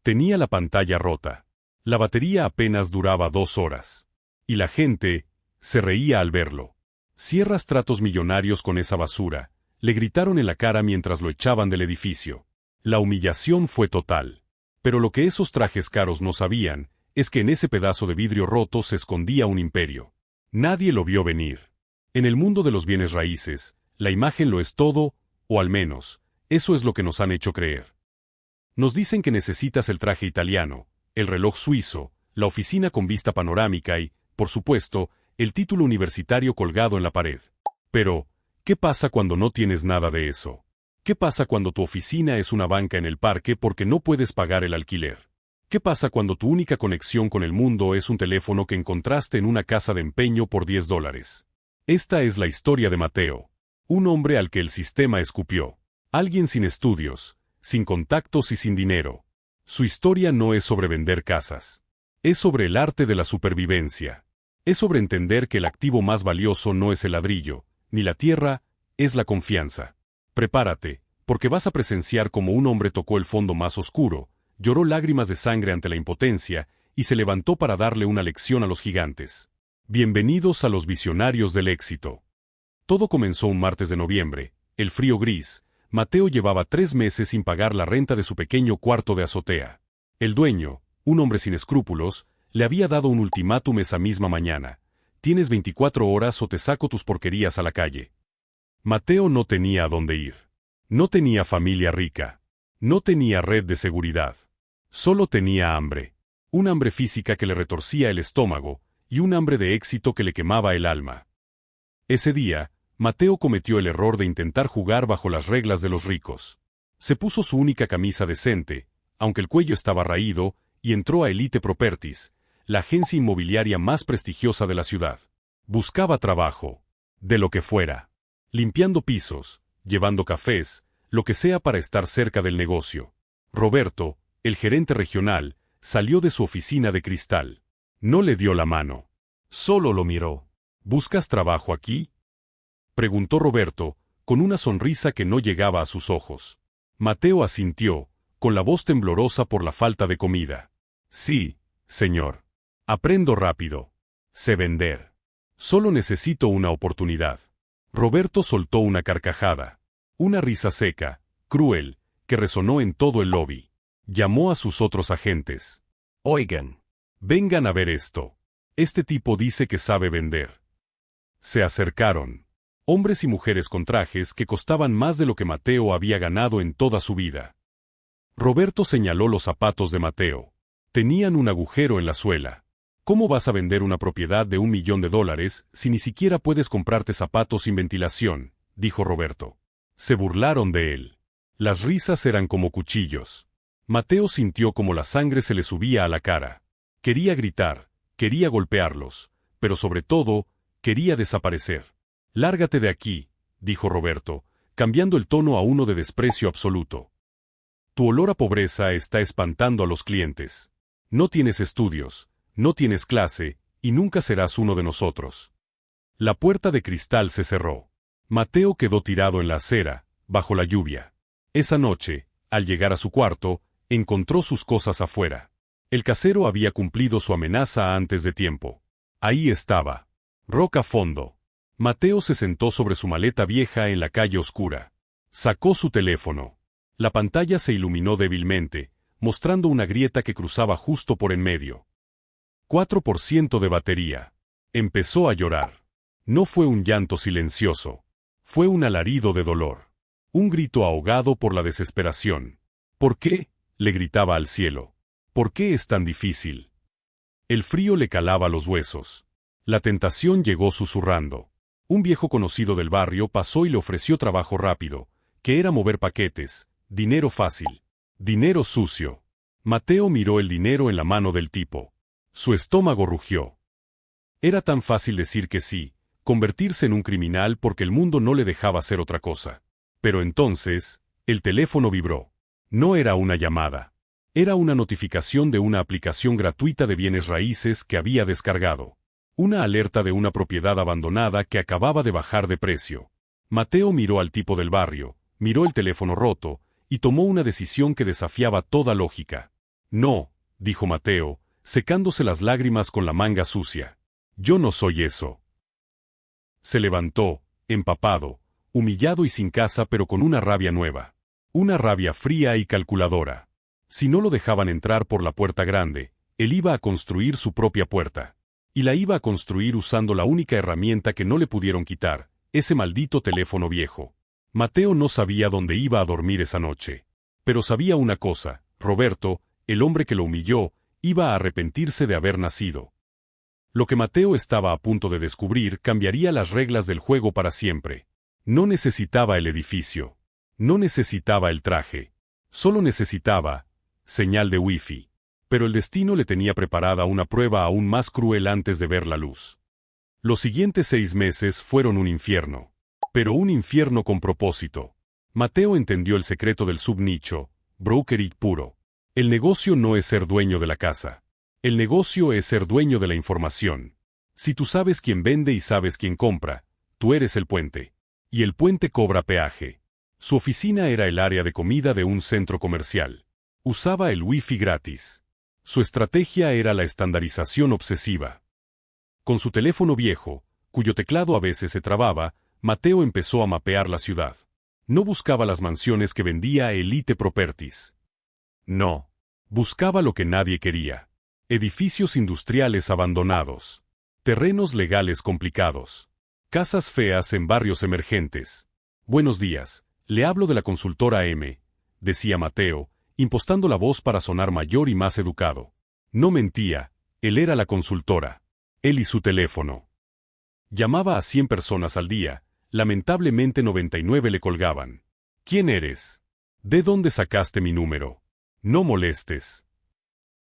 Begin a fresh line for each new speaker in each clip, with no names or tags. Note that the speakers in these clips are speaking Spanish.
Tenía la pantalla rota. La batería apenas duraba 2 horas. Y la gente se reía al verlo. «Cierras tratos millonarios con esa basura», le gritaron en la cara mientras lo echaban del edificio. La humillación fue total. Pero lo que esos trajes caros no sabían es que en ese pedazo de vidrio roto se escondía un imperio. Nadie lo vio venir. En el mundo de los bienes raíces, la imagen lo es todo, o al menos, eso es lo que nos han hecho creer. Nos dicen que necesitas el traje italiano, el reloj suizo, la oficina con vista panorámica y, por supuesto, el título universitario colgado en la pared. Pero, ¿qué pasa cuando no tienes nada de eso? ¿Qué pasa cuando tu oficina es una banca en el parque porque no puedes pagar el alquiler? ¿Qué pasa cuando tu única conexión con el mundo es un teléfono que encontraste en una casa de empeño por $10? Esta es la historia de Mateo. Un hombre al que el sistema escupió. Alguien sin estudios, sin contactos y sin dinero. Su historia no es sobre vender casas. Es sobre el arte de la supervivencia. Es sobre entender que el activo más valioso no es el ladrillo, ni la tierra, es la confianza. Prepárate, porque vas a presenciar cómo un hombre tocó el fondo más oscuro, lloró lágrimas de sangre ante la impotencia y se levantó para darle una lección a los gigantes. Bienvenidos a los visionarios del éxito. Todo comenzó un martes de noviembre, el frío gris. Mateo llevaba 3 meses sin pagar la renta de su pequeño cuarto de azotea. El dueño, un hombre sin escrúpulos, le había dado un ultimátum esa misma mañana. Tienes 24 horas o te saco tus porquerías a la calle. Mateo no tenía a dónde ir. No tenía familia rica. No tenía red de seguridad. Solo tenía hambre. Un hambre física que le retorcía el estómago y un hambre de éxito que le quemaba el alma. Ese día, Mateo cometió el error de intentar jugar bajo las reglas de los ricos. Se puso su única camisa decente, aunque el cuello estaba raído, y entró a Elite Properties, la agencia inmobiliaria más prestigiosa de la ciudad. Buscaba trabajo, de lo que fuera. Limpiando pisos, llevando cafés, lo que sea para estar cerca del negocio. Roberto, el gerente regional, salió de su oficina de cristal. No le dio la mano. Solo lo miró. ¿Buscas trabajo aquí?, preguntó Roberto, con una sonrisa que no llegaba a sus ojos. Mateo asintió, con la voz temblorosa por la falta de comida. Sí, señor. Aprendo rápido. Sé vender. Solo necesito una oportunidad. Roberto soltó una carcajada. Una risa seca, cruel, que resonó en todo el lobby. Llamó a sus otros agentes. Oigan. Vengan a ver esto. Este tipo dice que sabe vender. Se acercaron. Hombres y mujeres con trajes que costaban más de lo que Mateo había ganado en toda su vida. Roberto señaló los zapatos de Mateo. Tenían un agujero en la suela. ¿Cómo vas a vender una propiedad de $1 millón si ni siquiera puedes comprarte zapatos sin ventilación?, dijo Roberto. Se burlaron de él. Las risas eran como cuchillos. Mateo sintió como la sangre se le subía a la cara. Quería gritar, quería golpearlos, pero sobre todo, quería desaparecer. «Lárgate de aquí», dijo Roberto, cambiando el tono a uno de desprecio absoluto. «Tu olor a pobreza está espantando a los clientes. No tienes estudios, no tienes clase, y nunca serás uno de nosotros». La puerta de cristal se cerró. Mateo quedó tirado en la acera, bajo la lluvia. Esa noche, al llegar a su cuarto, encontró sus cosas afuera. El casero había cumplido su amenaza antes de tiempo. Ahí estaba. Roca fondo. Mateo se sentó sobre su maleta vieja en la calle oscura. Sacó su teléfono. La pantalla se iluminó débilmente, mostrando una grieta que cruzaba justo por en medio. 4% de batería. Empezó a llorar. No fue un llanto silencioso. Fue un alarido de dolor. Un grito ahogado por la desesperación. ¿Por qué?, le gritaba al cielo. ¿Por qué es tan difícil? El frío le calaba los huesos. La tentación llegó susurrando. Un viejo conocido del barrio pasó y le ofreció trabajo rápido, que era mover paquetes, dinero fácil, dinero sucio. Mateo miró el dinero en la mano del tipo. Su estómago rugió. Era tan fácil decir que sí, convertirse en un criminal porque el mundo no le dejaba hacer otra cosa. Pero entonces, el teléfono vibró. No era una llamada. Era una notificación de una aplicación gratuita de bienes raíces que había descargado. Una alerta de una propiedad abandonada que acababa de bajar de precio. Mateo miró al tipo del barrio, miró el teléfono roto, y tomó una decisión que desafiaba toda lógica. No, dijo Mateo, secándose las lágrimas con la manga sucia. Yo no soy eso. Se levantó, empapado, humillado y sin casa, pero con una rabia nueva. Una rabia fría y calculadora. Si no lo dejaban entrar por la puerta grande, él iba a construir su propia puerta. Y la iba a construir usando la única herramienta que no le pudieron quitar, ese maldito teléfono viejo. Mateo no sabía dónde iba a dormir esa noche. Pero sabía una cosa: Roberto, el hombre que lo humilló, iba a arrepentirse de haber nacido. Lo que Mateo estaba a punto de descubrir cambiaría las reglas del juego para siempre. No necesitaba el edificio. No necesitaba el traje. Solo necesitaba señal de wifi. Pero el destino le tenía preparada una prueba aún más cruel antes de ver la luz. Los siguientes 6 meses fueron un infierno. Pero un infierno con propósito. Mateo entendió el secreto del subnicho, brokerage puro. El negocio no es ser dueño de la casa. El negocio es ser dueño de la información. Si tú sabes quién vende y sabes quién compra, tú eres el puente. Y el puente cobra peaje. Su oficina era el área de comida de un centro comercial. Usaba el wifi gratis. Su estrategia era la estandarización obsesiva. Con su teléfono viejo, cuyo teclado a veces se trababa, Mateo empezó a mapear la ciudad. No buscaba las mansiones que vendía Elite Properties. No. Buscaba lo que nadie quería. Edificios industriales abandonados. Terrenos legales complicados. Casas feas en barrios emergentes. Buenos días, le hablo de la consultora M, decía Mateo, impostando la voz para sonar mayor y más educado. No mentía, él era la consultora. Él y su teléfono. Llamaba a 100 personas al día, lamentablemente 99 le colgaban. ¿Quién eres? ¿De dónde sacaste mi número? No molestes.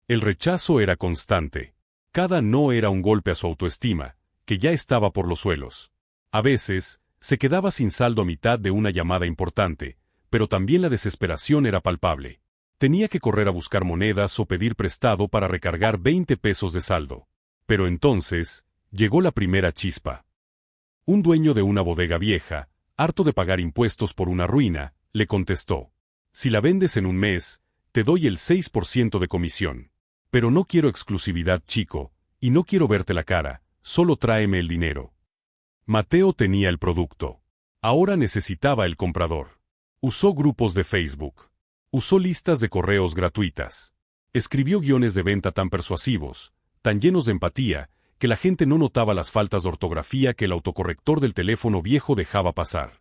El rechazo era constante. Cada no era un golpe a su autoestima, que ya estaba por los suelos. A veces, se quedaba sin saldo a mitad de una llamada importante, pero también la desesperación era palpable. Tenía que correr a buscar monedas o pedir prestado para recargar 20 pesos de saldo. Pero entonces, llegó la primera chispa. Un dueño de una bodega vieja, harto de pagar impuestos por una ruina, le contestó: si la vendes en un mes, te doy el 6% de comisión. Pero no quiero exclusividad, chico, y no quiero verte la cara, solo tráeme el dinero. Mateo tenía el producto. Ahora necesitaba el comprador. Usó grupos de Facebook. Usó listas de correos gratuitas. Escribió guiones de venta tan persuasivos, tan llenos de empatía, que la gente no notaba las faltas de ortografía que el autocorrector del teléfono viejo dejaba pasar.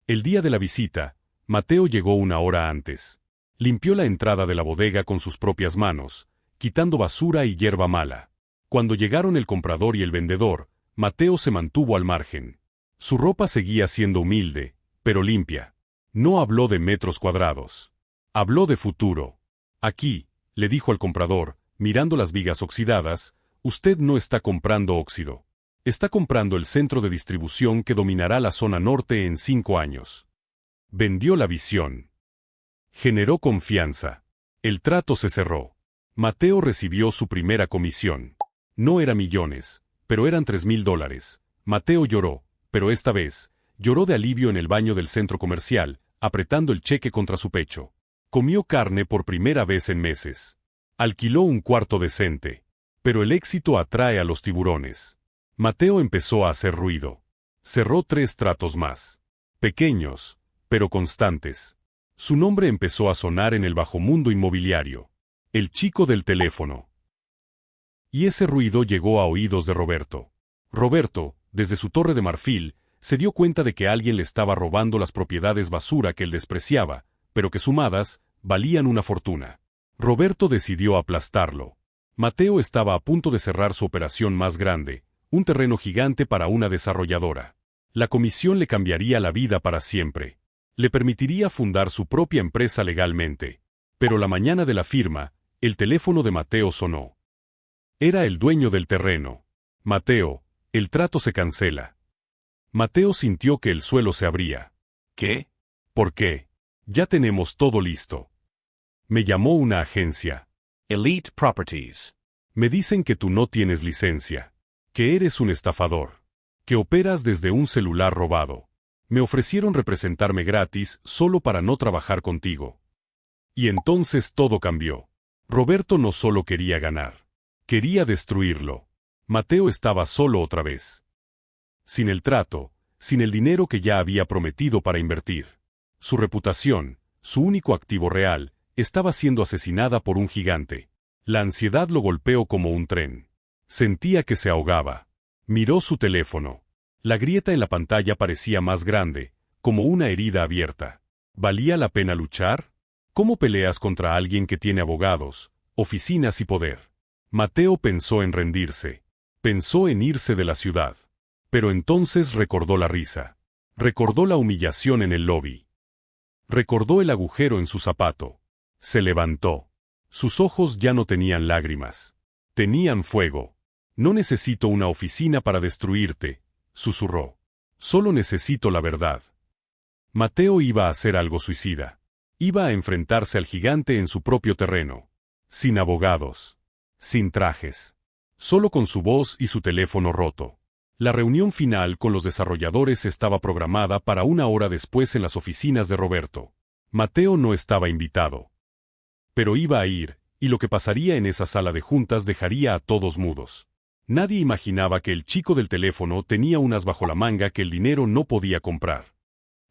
El día de la visita, Mateo llegó 1 hora antes. Limpió la entrada de la bodega con sus propias manos, quitando basura y hierba mala. Cuando llegaron el comprador y el vendedor, Mateo se mantuvo al margen. Su ropa seguía siendo humilde, pero limpia. No habló de metros cuadrados. Habló de futuro. Aquí, le dijo al comprador, mirando las vigas oxidadas, usted no está comprando óxido. Está comprando el centro de distribución que dominará la zona norte en 5 años. Vendió la visión. Generó confianza. El trato se cerró. Mateo recibió su primera comisión. No era millones, pero eran $3,000. Mateo lloró, pero esta vez, lloró de alivio en el baño del centro comercial, apretando el cheque contra su pecho. Comió carne por primera vez en meses. Alquiló un cuarto decente. Pero el éxito atrae a los tiburones. Mateo empezó a hacer ruido. Cerró 3 tratos más. Pequeños, pero constantes. Su nombre empezó a sonar en el bajomundo inmobiliario. El chico del teléfono. Y ese ruido llegó a oídos de Roberto. Roberto, desde su torre de marfil, se dio cuenta de que alguien le estaba robando las propiedades basura que él despreciaba, pero que sumadas, valían una fortuna. Roberto decidió aplastarlo. Mateo estaba a punto de cerrar su operación más grande, un terreno gigante para una desarrolladora. La comisión le cambiaría la vida para siempre. Le permitiría fundar su propia empresa legalmente. Pero la mañana de la firma, el teléfono de Mateo sonó. Era el dueño del terreno. Mateo, el trato se cancela. Mateo sintió que el suelo se abría. ¿Qué? ¿Por qué? Ya tenemos todo listo. Me llamó una agencia. Elite Properties. Me dicen que tú no tienes licencia. Que eres un estafador. Que operas desde un celular robado. Me ofrecieron representarme gratis solo para no trabajar contigo. Y entonces todo cambió. Roberto no solo quería ganar. Quería destruirlo. Mateo estaba solo otra vez. Sin el trato, sin el dinero que ya había prometido para invertir. Su reputación, su único activo real, estaba siendo asesinada por un gigante. La ansiedad lo golpeó como un tren. Sentía que se ahogaba. Miró su teléfono. La grieta en la pantalla parecía más grande, como una herida abierta. ¿Valía la pena luchar? ¿Cómo peleas contra alguien que tiene abogados, oficinas y poder? Mateo pensó en rendirse. Pensó en irse de la ciudad. Pero entonces recordó la risa. Recordó la humillación en el lobby. Recordó el agujero en su zapato. Se levantó. Sus ojos ya no tenían lágrimas. Tenían fuego. No necesito una oficina para destruirte, susurró. Solo necesito la verdad. Mateo iba a hacer algo suicida. Iba a enfrentarse al gigante en su propio terreno. Sin abogados. Sin trajes. Solo con su voz y su teléfono roto. La reunión final con los desarrolladores estaba programada para 1 hora después en las oficinas de Roberto. Mateo no estaba invitado. Pero iba a ir, y lo que pasaría en esa sala de juntas dejaría a todos mudos. Nadie imaginaba que el chico del teléfono tenía unas bajo la manga que el dinero no podía comprar.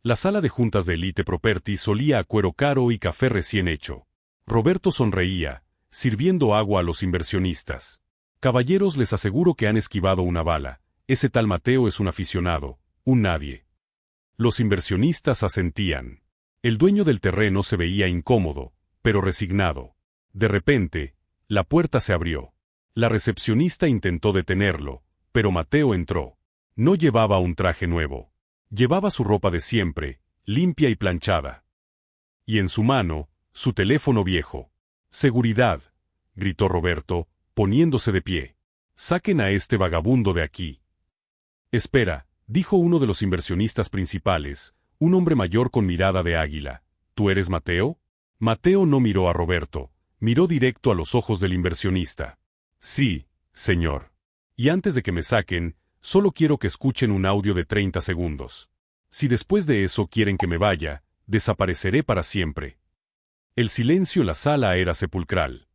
La sala de juntas de Elite Properties olía a cuero caro y café recién hecho. Roberto sonreía, sirviendo agua a los inversionistas. Caballeros, les aseguro que han esquivado una bala. Ese tal Mateo es un aficionado, un nadie. Los inversionistas asentían. El dueño del terreno se veía incómodo, pero resignado. De repente, la puerta se abrió. La recepcionista intentó detenerlo, pero Mateo entró. No llevaba un traje nuevo. Llevaba su ropa de siempre, limpia y planchada. Y en su mano, su teléfono viejo. «Seguridad», gritó Roberto, poniéndose de pie. «Saquen a este vagabundo de aquí». «Espera», dijo uno de los inversionistas principales, un hombre mayor con mirada de águila. «¿Tú eres Mateo?» Mateo no miró a Roberto, miró directo a los ojos del inversionista. «Sí, señor. Y antes de que me saquen, solo quiero que escuchen un audio de 30 segundos. Si después de eso quieren que me vaya, desapareceré para siempre». El silencio en la sala era sepulcral.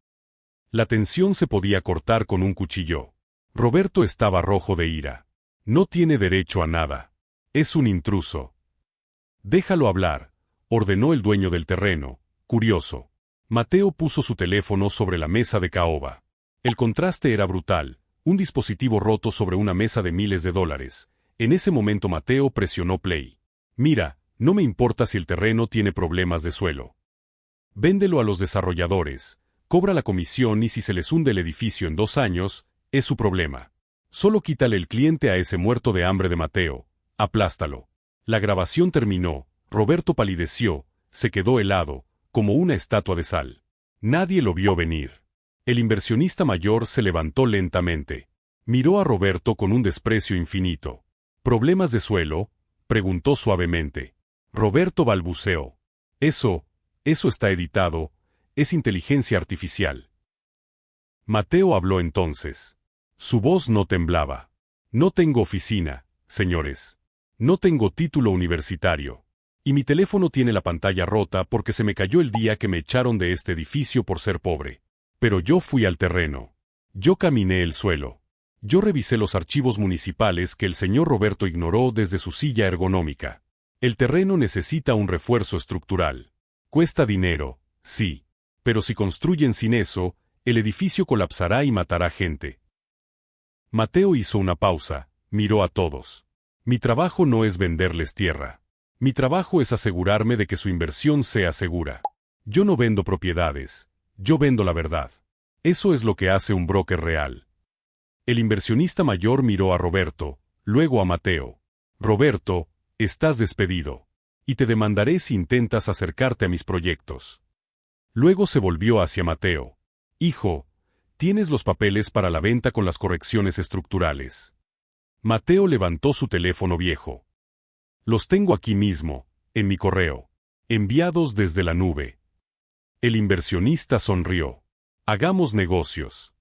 La tensión se podía cortar con un cuchillo. Roberto estaba rojo de ira. «No tiene derecho a nada. Es un intruso». «Déjalo hablar», ordenó el dueño del terreno, curioso. Mateo puso su teléfono sobre la mesa de caoba. El contraste era brutal, un dispositivo roto sobre una mesa de miles de dólares. En ese momento Mateo presionó play. «Mira, no me importa si el terreno tiene problemas de suelo. Véndelo a los desarrolladores, cobra la comisión y si se les hunde el edificio en 2 años, es su problema. Solo quítale el cliente a ese muerto de hambre de Mateo, aplástalo». La grabación terminó, Roberto palideció, se quedó helado, como una estatua de sal. Nadie lo vio venir. El inversionista mayor se levantó lentamente. Miró a Roberto con un desprecio infinito. «¿Problemas de suelo?», preguntó suavemente. Roberto balbuceó. Eso está editado, es inteligencia artificial». Mateo habló entonces. Su voz no temblaba. «No tengo oficina, señores. No tengo título universitario. Y mi teléfono tiene la pantalla rota porque se me cayó el día que me echaron de este edificio por ser pobre. Pero yo fui al terreno. Yo caminé el suelo. Yo revisé los archivos municipales que el señor Roberto ignoró desde su silla ergonómica. El terreno necesita un refuerzo estructural. Cuesta dinero, sí. Pero si construyen sin eso, el edificio colapsará y matará gente». Mateo hizo una pausa, miró a todos. «Mi trabajo no es venderles tierra. Mi trabajo es asegurarme de que su inversión sea segura. Yo no vendo propiedades, yo vendo la verdad. Eso es lo que hace un broker real». El inversionista mayor miró a Roberto, luego a Mateo. «Roberto, estás despedido. Y te demandaré si intentas acercarte a mis proyectos». Luego se volvió hacia Mateo. «Hijo, tienes los papeles para la venta con las correcciones estructurales». Mateo levantó su teléfono viejo. «Los tengo aquí mismo, en mi correo. Enviados desde la nube». El inversionista sonrió. «Hagamos negocios».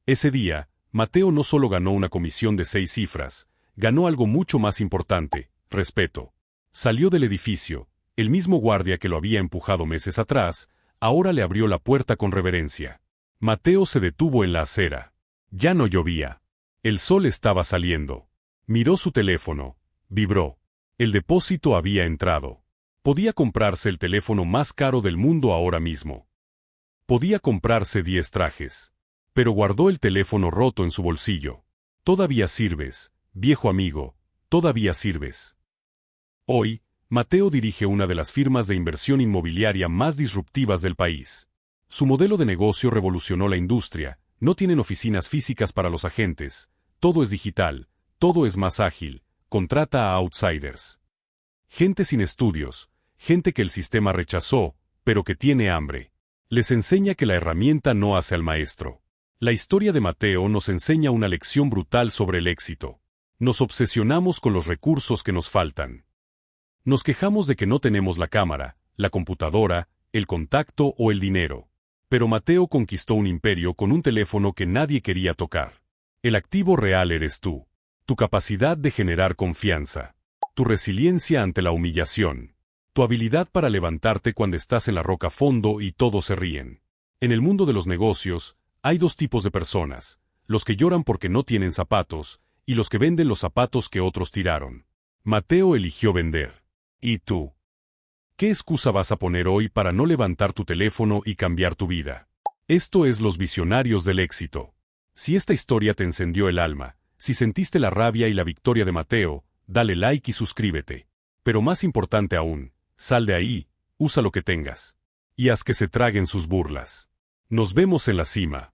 Ese día, Mateo no solo ganó una comisión de 6 cifras, ganó algo mucho más importante: respeto. Salió del edificio, el mismo guardia que lo había empujado meses atrás, Ahora le abrió la puerta con reverencia. Mateo se detuvo en la acera. Ya no llovía. El sol estaba saliendo. Miró su teléfono. Vibró. El depósito había entrado. Podía comprarse el teléfono más caro del mundo ahora mismo. Podía comprarse 10 trajes. Pero guardó el teléfono roto en su bolsillo. Todavía sirves, viejo amigo, todavía sirves. Hoy, Mateo dirige una de las firmas de inversión inmobiliaria más disruptivas del país. Su modelo de negocio revolucionó la industria, no tienen oficinas físicas para los agentes, todo es digital, todo es más ágil, contrata a outsiders. Gente sin estudios, gente que el sistema rechazó, pero que tiene hambre. Les enseña que la herramienta no hace al maestro. La historia de Mateo nos enseña una lección brutal sobre el éxito. Nos obsesionamos con los recursos que nos faltan. Nos quejamos de que no tenemos la cámara, la computadora, el contacto o el dinero. Pero Mateo conquistó un imperio con un teléfono que nadie quería tocar. El activo real eres tú. Tu capacidad de generar confianza. Tu resiliencia ante la humillación. Tu habilidad para levantarte cuando estás en la roca fondo y todos se ríen. En el mundo de los negocios, hay dos tipos de personas, los que lloran porque no tienen zapatos, y los que venden los zapatos que otros tiraron. Mateo eligió vender. ¿Y tú? ¿Qué excusa vas a poner hoy para no levantar tu teléfono y cambiar tu vida? Esto es Los Visionarios del Éxito. Si esta historia te encendió el alma, si sentiste la rabia y la victoria de Mateo, dale like y suscríbete. Pero más importante aún, sal de ahí, usa lo que tengas. Y haz que se traguen sus burlas. Nos vemos en la cima.